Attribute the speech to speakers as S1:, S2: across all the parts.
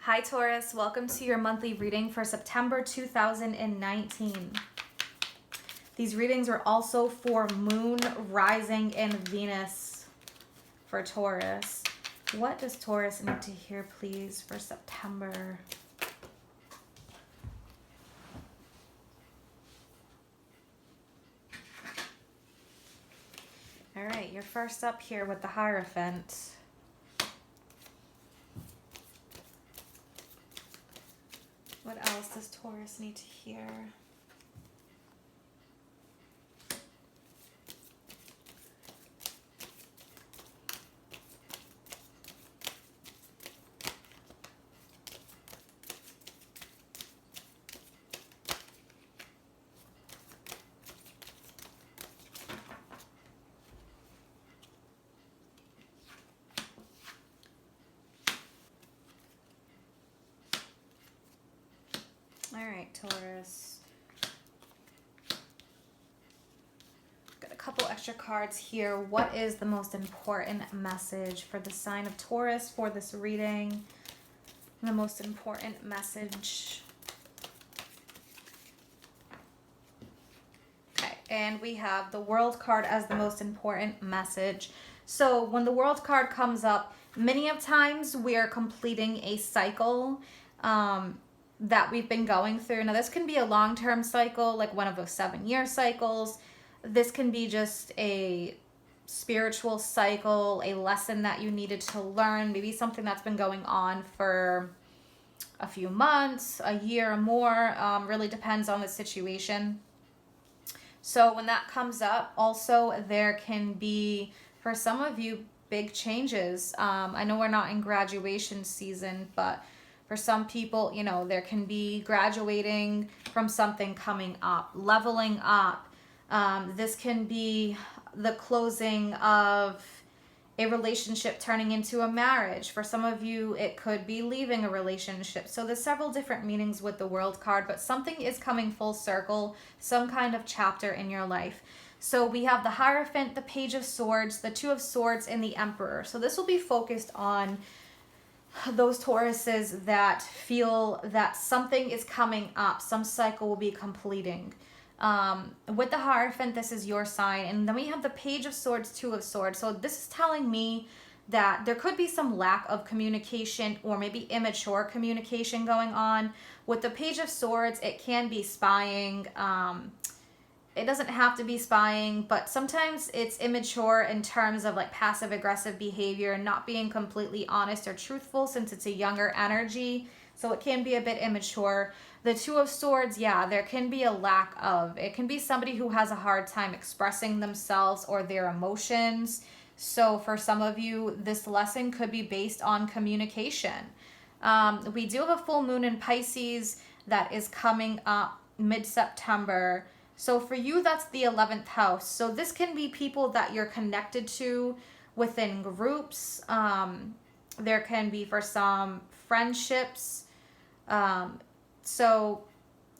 S1: Hi Taurus, welcome to your monthly reading for September 2019. These readings are also for Moon, Rising, and Venus for Taurus. What does Taurus need to hear, please, for September? All right, you're first up here with the Hierophant. What else does Taurus need to hear? All right, Taurus. Got a couple extra cards here. What is the most important message for the sign of Taurus for this reading? The most important message. Okay, and we have the World card as the most important message. So when the World card comes up, many of times we are completing a cycle that we've been going through. Now this can be a long-term cycle, like one of those 7-year cycles. This can be just a spiritual cycle, a lesson that you needed to learn, maybe something that's been going on for a few months, a year or more, really depends on the situation. So when that comes up, also there can be, for some of you, big changes. I know we're not in graduation season, but for some people, you know, there can be graduating from something coming up, leveling up. This can be the closing of a relationship turning into a marriage. For some of you, it could be leaving a relationship. So there's several different meanings with the World card, but something is coming full circle, some kind of chapter in your life. So we have the Hierophant, the Page of Swords, the Two of Swords, and the Emperor. So this will be focused on those Tauruses that feel that something is coming up, some cycle will be completing. With the Hierophant, this is your sign. And then we have the Page of Swords, Two of Swords. So this is telling me that there could be some lack of communication or maybe immature communication going on. With the Page of Swords, it can be spying. It doesn't have to be spying, but sometimes it's immature in terms of like passive aggressive behavior, not being completely honest or truthful since it's a younger energy. So it can be a bit immature. The Two of Swords, yeah, there can be a lack of. It can be somebody who has a hard time expressing themselves or their emotions. So for some of you, this lesson could be based on communication. We do have a full moon in Pisces that is coming up mid-September. So for you, that's the 11th house. So this can be people that you're connected to within groups. There can be, for some, friendships. So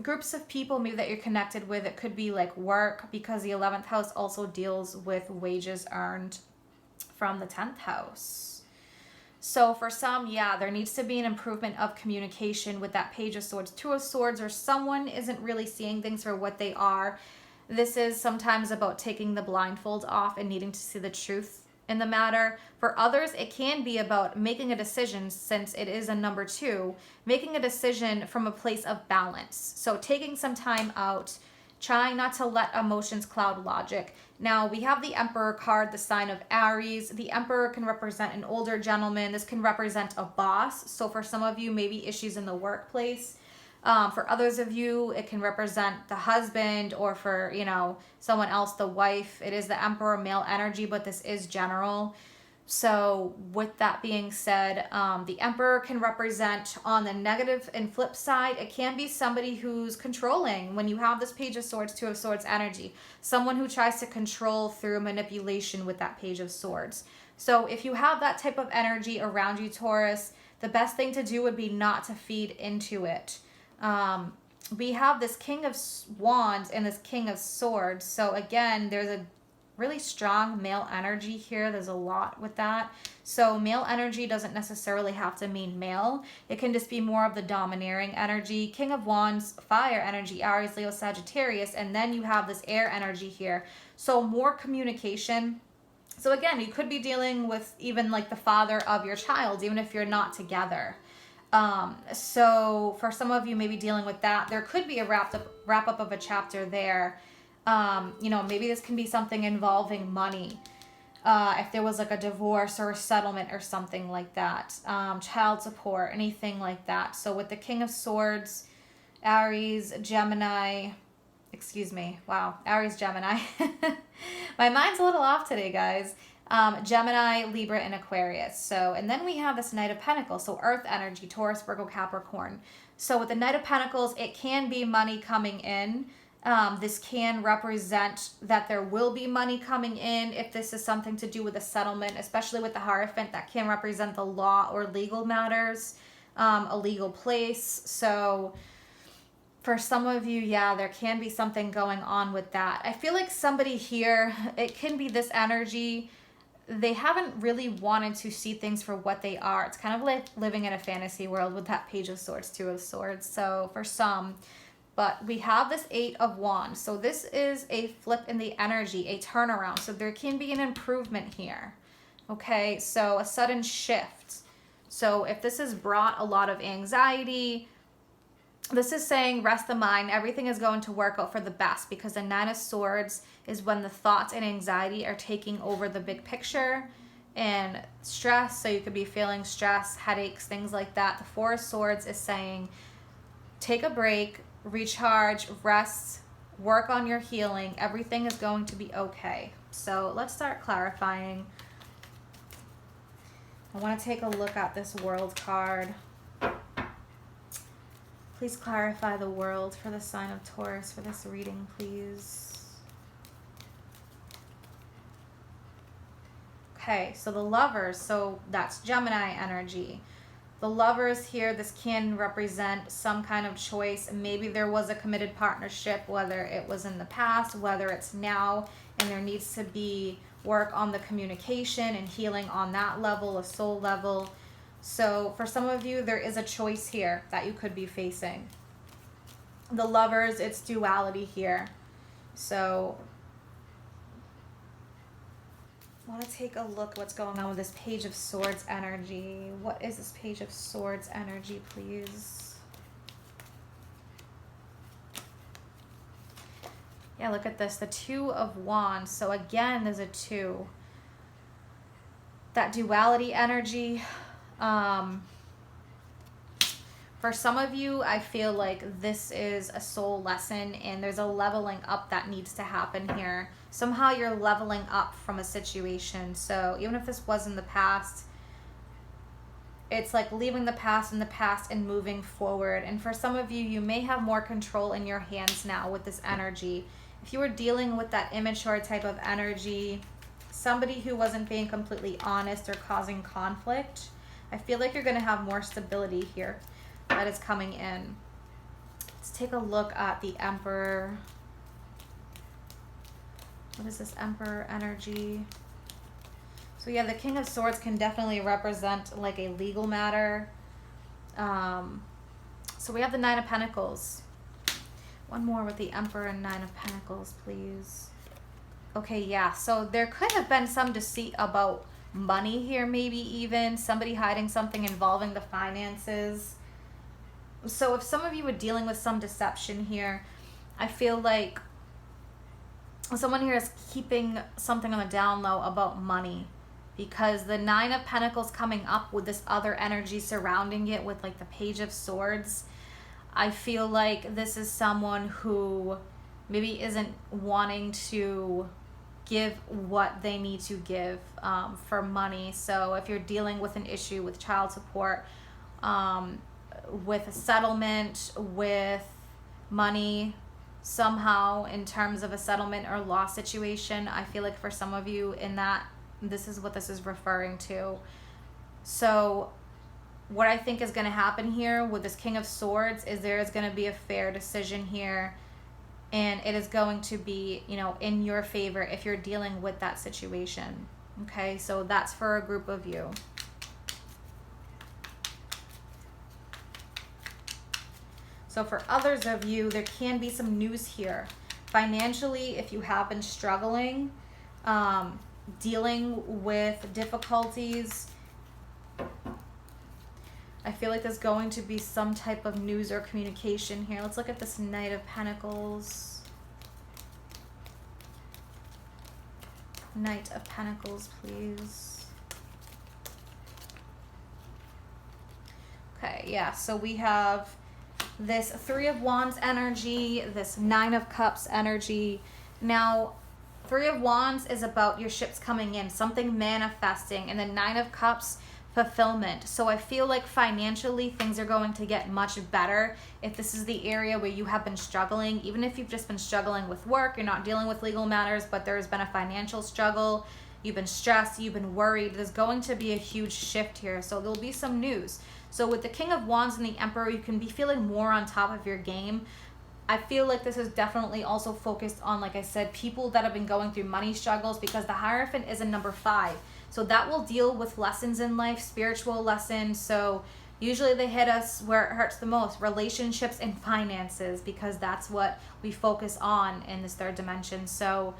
S1: groups of people maybe that you're connected with. It could be like work, because the 11th house also deals with wages earned from the 10th house. So for some, yeah, there needs to be an improvement of communication with that Page of Swords, Two of Swords, or someone isn't really seeing things for what they are. This is sometimes about taking the blindfold off and needing to see the truth in the matter. For others, it can be about making a decision, since it is a number 2, making a decision from a place of balance. So taking some time out, trying not to let emotions cloud logic. Now, we have the Emperor card, the sign of Aries. The Emperor can represent an older gentleman. This can represent a boss. So for some of you, maybe issues in the workplace. For others of you, it can represent the husband, or for, you know, someone else, the wife. It is the Emperor male energy, but this is general. So with that being said, the Emperor can represent, on the negative and flip side, it can be somebody who's controlling. When you have this Page of Swords, Two of Swords energy, someone who tries to control through manipulation with that Page of Swords. So if you have that type of energy around you, Taurus, the best thing to do would be not to feed into it. We have this King of Wands and this King of Swords. So again, there's a really strong male energy here. There's a lot with that. So male energy doesn't necessarily have to mean male. It can just be more of the domineering energy. King of Wands, fire energy, Aries, Leo, Sagittarius, and then you have this air energy here. So more communication. So again, you could be dealing with even like the father of your child, even if you're not together. So for some of you maybe dealing with that, there could be a wrap up of a chapter there. Maybe this can be something involving money. If there was like a divorce or a settlement or something like that, child support, anything like that. So with the King of Swords, Aries, Gemini, Aries, Gemini. My mind's a little off today, guys. Gemini, Libra, and Aquarius. So, and then we have this Knight of Pentacles. So Earth energy, Taurus, Virgo, Capricorn. So with the Knight of Pentacles, it can be money coming in. This can represent that there will be money coming in if this is something to do with a settlement, especially with the Hierophant. That can represent the law or legal matters, a legal place. So for some of you, yeah, there can be something going on with that. I feel like somebody here, it can be this energy. They haven't really wanted to see things for what they are. It's kind of like living in a fantasy world with that Page of Swords, Two of Swords. So for some, but we have this Eight of Wands. So this is a flip in the energy, a turnaround. So there can be an improvement here. Okay, so a sudden shift. So if this has brought a lot of anxiety, this is saying rest the mind. Everything is going to work out for the best, because the Nine of Swords is when the thoughts and anxiety are taking over the big picture and stress. So you could be feeling stress, headaches, things like that. The Four of Swords is saying take a break, recharge, rest, work on your healing. Everything is going to be okay. So let's start clarifying. I want to take a look at this World card. Please clarify the World for the sign of Taurus for this reading, please. Okay, so the Lovers, so that's Gemini energy. The Lovers here, this can represent some kind of choice. Maybe there was a committed partnership, whether it was in the past, whether it's now, and there needs to be work on the communication and healing on that level, a soul level. So for some of you, there is a choice here that you could be facing. The Lovers, it's duality here. So I want to take a look what's going on with this Page of Swords energy. What is this Page of Swords energy, please? Yeah, look at this. The Two of Wands. So again, there's a two. That duality energy. For some of you, I feel like this is a soul lesson and there's a leveling up that needs to happen here. Somehow you're leveling up from a situation. So even if this was in the past, it's like leaving the past in the past and moving forward. And for some of you, you may have more control in your hands now with this energy. If you were dealing with that immature type of energy, somebody who wasn't being completely honest or causing conflict, I feel like you're going to have more stability here that is coming in. Let's take a look at the Emperor. What is this Emperor energy? So yeah, the King of Swords can definitely represent like a legal matter. So we have the Nine of Pentacles. One more with the Emperor and Nine of Pentacles, please. Okay, yeah, so there could have been some deceit about money here, maybe even somebody hiding something involving the finances. So if some of you were dealing with some deception here, I feel like someone here is keeping something on the down low about money, because the Nine of Pentacles coming up with this other energy surrounding it with like the Page of Swords. I feel like this is someone who maybe isn't wanting to give what they need to give for money. So if you're dealing with an issue with child support, with a settlement, with money, somehow in terms of a settlement or law situation, I feel like for some of you in that, this is what this is referring to. So what I think is going to happen here with this King of Swords is there is going to be a fair decision here, and it is going to be, you know, in your favor if you're dealing with that situation. Okay, so that's for a group of you. So for others of you, there can be some news here. Financially, if you have been struggling, dealing with difficulties, I feel like there's going to be some type of news or communication here. Let's look at this Knight of Pentacles. Knight of Pentacles, please. Okay, yeah, so we have this Three of Wands energy, this Nine of Cups energy. Now, Three of Wands is about your ships coming in, something manifesting, and the Nine of Cups, fulfillment. So I feel like financially things are going to get much better if this is the area where you have been struggling. Even if you've just been struggling with work, you're not dealing with legal matters, but there's been a financial struggle, you've been stressed, you've been worried, there's going to be a huge shift here. So there'll be some news. So with the King of Wands and the Emperor, you can be feeling more on top of your game. I feel like this is definitely also focused on, like I said, people that have been going through money struggles, because the Hierophant is in number 5. So that will deal with lessons in life, spiritual lessons. So usually they hit us where it hurts the most, relationships and finances, because that's what we focus on in this third dimension. So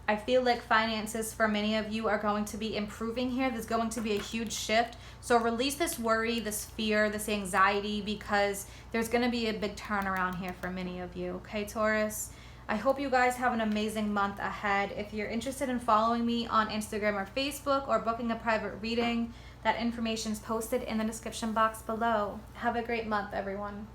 S1: I feel like finances for many of you are going to be improving here. There's going to be a huge shift. So release this worry, this fear, this anxiety, because there's going to be a big turnaround here for many of you. Okay, Taurus? I hope you guys have an amazing month ahead. If you're interested in following me on Instagram or Facebook or booking a private reading, that information is posted in the description box below. Have a great month, everyone.